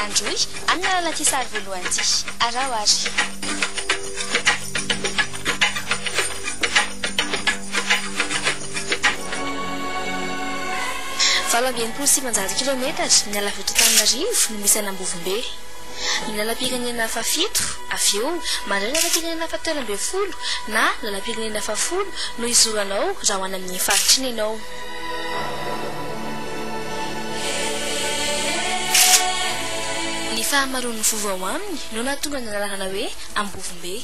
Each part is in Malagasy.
androy amin'ny alalan'ity sary voalohany ity arao ary valambinipolo simanjato kilometatra ny alaveto Antananarivo no misy an'Ambovombe. Ny lalam-pirenena fafito avy eo mandray lalam-pirenena fa-13 na lalam-pirenena fa-10 no izoranao raha ho any amin'ny faritra iny ianao. Ny fahamaroan'ny vovao aminy no nahatonga ny anarana hoe Ambovombe.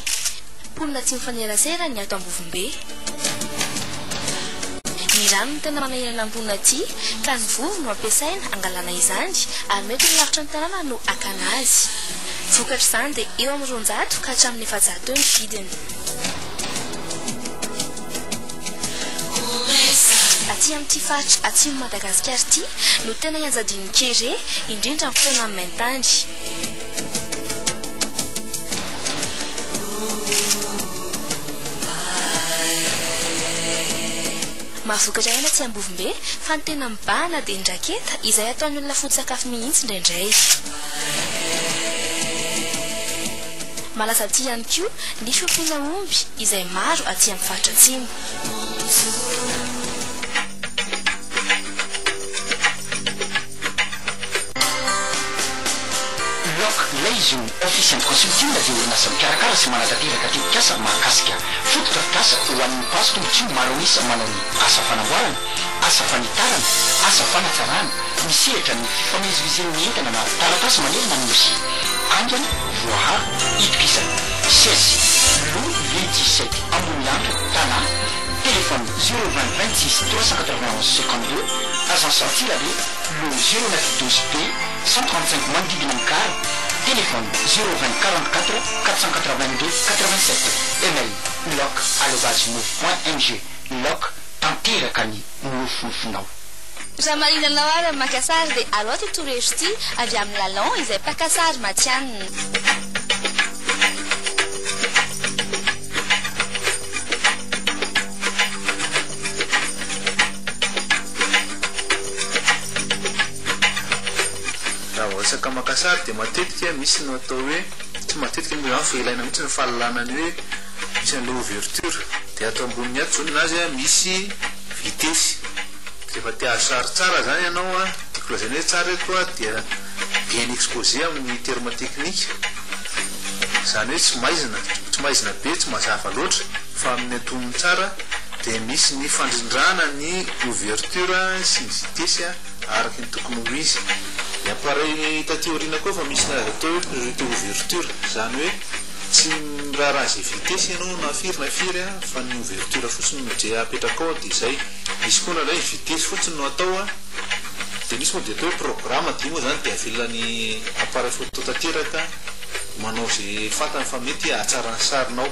Mponina tsy mifanerasera ny ato Ambovombe. Ny rano no tena manahirana amponina aty ka ny vovo no ampiasaina angalana izany ary mety ny lavitra ny tanàna no akana azy. Vokatra izany dia eo amin'ny 200 ka hatramin'ny 700 ny vidiny. Aty amin'ity faritra atsimo Madagasikara ity no tena ianjadian'ny kere indrindra amin'ny fotoana amin'ny maintany. Mahavokatra aina tsy Ambovombe fa ny tena mibahana dia ny raketa izay ataon'ny olona foto-tsakafo mihitsy indraindray. Malaza aty ihany koa ny fiompiana omby izay maro aty amin'ny faritra atsimo. Legion Official Consulting dia orinasa mikarakara sy manatanteraka tetikasa mahakasika fototra kasa ho an'ny pasto tsy maro isa manao ny asa fanamboarana, asa fanitarana, asa fanatsarana, misehatra ny fifamezivezen'ny entana na taratasy manerana ny nosy angana, voahary, itokisana, 16 lo 27 ambony lanitra tana téléphone 020 26 391 52 agence antirare lo 0912 p 135 manodidina mikara téléphone 020 44 482 87 email loc@move.ng loc tanteraka ny nofonofonao. Raha maninanao ary amin'ny makasary dia alao ty torezo ity avy amin'ny lalon izay mpakasary matianina. Resaka makasary dia matetika misy no atao hoe tsy matetika ny fa ilaina mihitsy ny fahalalana ny hoe misy an'ilay ouverture dia atao amboniny ato zao ninazy misy vitesy. Rehefa tia sary tsara zany ianao tiako lazana hoe tsara eto dia bien exposé amin'ny terme technique zany hoe tsy maizina be tsy mazava loatra fa amin'ny antonony tsara dia misy ny fandrindrana ny ouverture sy ny vitesy araky ny tokony ho izy. Appareil théorique koa fa misy nazy atao hoe priorité ouverture zany hoe tsy miraharaha zay vitesy ianao na firy fa ny ouverture fotsiny no je apetraka ao dia izay. Misy koa na ilay vitesy fotsiny no atao dia misy moa dia atao hoe programme dia moa zany dia avelany appareil photo tanteraka manao zay fatany fa mety atsara ny sarinao.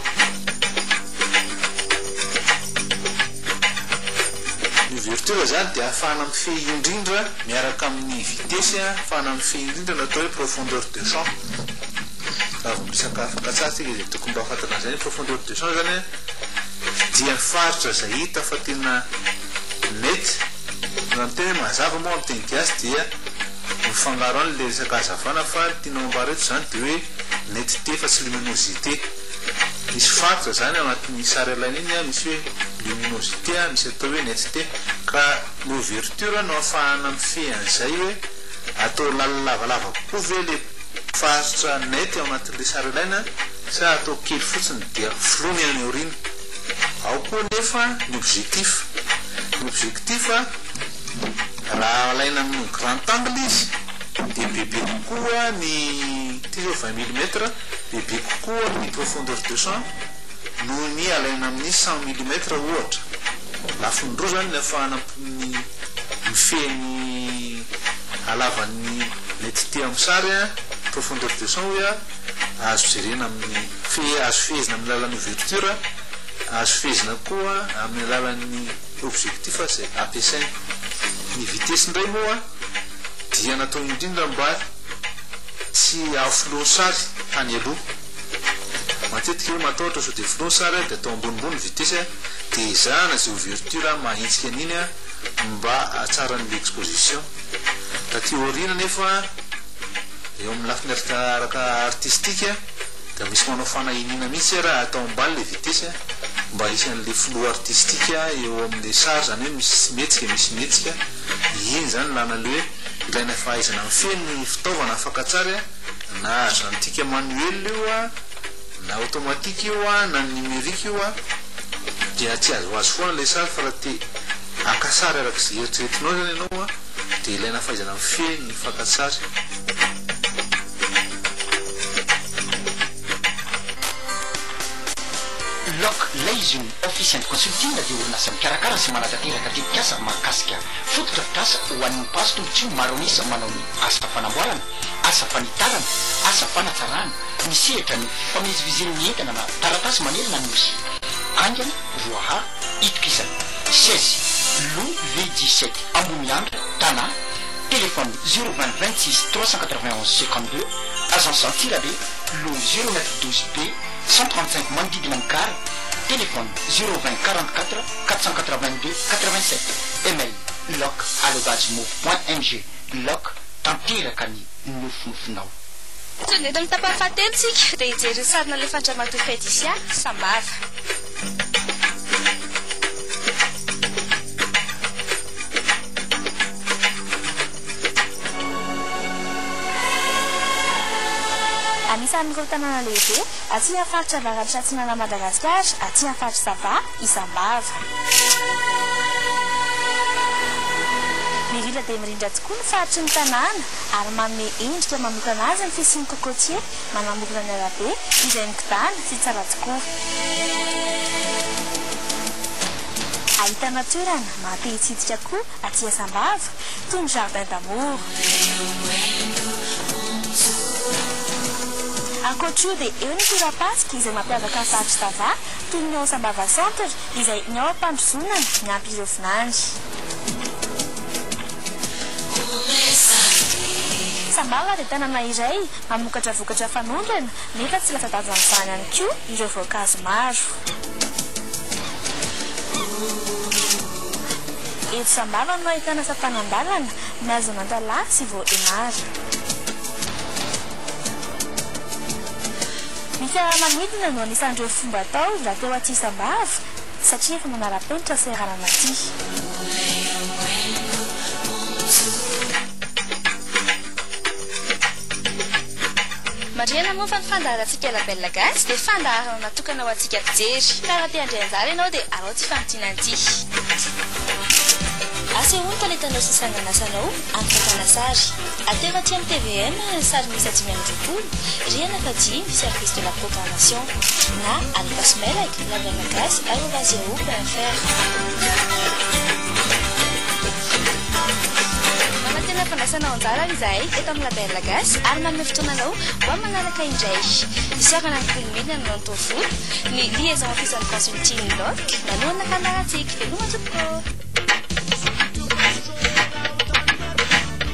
Ouverture zany dia afahana mifehy indrindra miaraka amin'ny vitesy afahana mifehy indrindra natao hoe profondeur de champ. Raha vao misaka afaka tsara tsika izay tokony mba afatana zany profondeur de champ zany dia faritra izay hita fa tena mety na ny tena mazava moa amin'ny teny gasy dia mifangaro an'ilay resaka hazavana fa tianao ambareto zany dia hoe netité fa tsy luminosité. Misy faritra zany ao anatin'ny sary alaina iny misy hoe luminosité misy atao hoe netité ka l'ouverture no afahana mifehy an'izay hoe atao lavalava kokoa ve le faritra net ao anatin'ilay sary alaina sa atao kely fotsiny dia flou ny any aorina. Ao koa nefa ny objectif raha alaina amin'ny grand angle izy dia bebe kokoa ny 20 mm bebe kokoa ny profondeur de champ noho ny alaina amin'ny 100 mm ohatra. Lafondro zany ny afahana ny mifehy halavan'ny netité amin'ny sary profondeur de champ hoe azo jerena amin'ny azo fehezina amin'ny lalan'ny ouverture, azo fehezina koa amin'ny lalan'ny objectif zay ampiasaina. Ny vitesy indray moa dia natao indrindra mba tsy aflo sary tany aloha. Matetika hoe matahotra sao dia flou sary dia atao ambonimbony vitesy dia izahana zay ouverture mahitsika an'iny mba atsara ny exposition. Taty aoriana nefa eo eo amin'ny lafiny araka artistika da misy manao fanahinina mihitsy raha atao ambaly le vitesy mba isan'le flow artistika eo amin'le sary zany hoe misy metsika iny zany lana le hoe ilaina fahaizana mifeny fitaovana afaka tsara na azoantika manuel io na automatique io na numérique io dia tsy azo azo foana le sary fa raha te akasary araka izay eritreretinao zany ianao dia ilaina fahaizana mifeny fakatsary. Loc Leizun Official Consulting dia orinasa mikarakara sy manatanteraka tetikasa mahakasika fotodrafitrasa ho an'ny mpaso tombontsi maronisa manao ny asa fanamboarana, asa fanitarana, asa fanatsarana, misehatra ny famezivezeny entana na taratasy manelana nosy angana voaha itokisana 16 Lou V17 ambony andra tana téléphone 020 26 391 52 agence Antirabe Lou 0912B 135 Mandidina Ankara téléphone 020 44 482 87 email loc@move.ng loc tanteraka ny nofinofinao. Tonga mitapafantelo tsika dia hijery sarina le fandramatofaidisia sambava. Anisan'ireo tanàna lehibe aty amin'ny faritra avaratr'y Atsinana Madagasikara aty amin'ny faritra Sava Isambava. Mirindra dia mirindra tokoa ny faritry ny tanàna ary manome endrika manokana azy ny fisiany cocotier manamorona ny arabe izay mikidana sy tsara tokoa. Ahitana toerana maha-te-hitsidika koa aty Isambava toy ny jardin d'amour. Ankoatrio dia eo ny tora-pasika izay mampiavaka ny faritra Sava toy ny ao Sambava centre izay ny ao am-pandrozonana ny ampy ireo finandy. Sambava dia tanàna iray mamokatra vokatra fanondrana nefa tsy latsa-danja amin'izany ihany koa ireo voankazo maro. Eto Sambava no ahitana sampanandalana miazo Nantala sy Voaenara. Ny fiaramanidina no anisan'ireo fomba atao raha teo aty Sambava satria efa manara-penitra sy iarana aty. Mariana moa fa ny fandaharantsika Label Gasy dia fandaharana natokana ho antsika fijery. Ka raha te handray anjara ianao dia arao ty famitiana anty. Asa hono talentanao sy sangan'asanao amin'ny fampianasary. Ateo aty amin'ny TVM ny sary misy 5 Riana Fadimy service de la programmation na adresse mail avec labelgasy@yahoo.fr. Manatena fandraisana anjara izahay eto amin'ny Label Gasy ary manome fotoananao ho amin'ny manaraka indray. Isarana ny filmina no antao folo ny liaison official consulting loc manoloana fandarantsika veloma tokoa.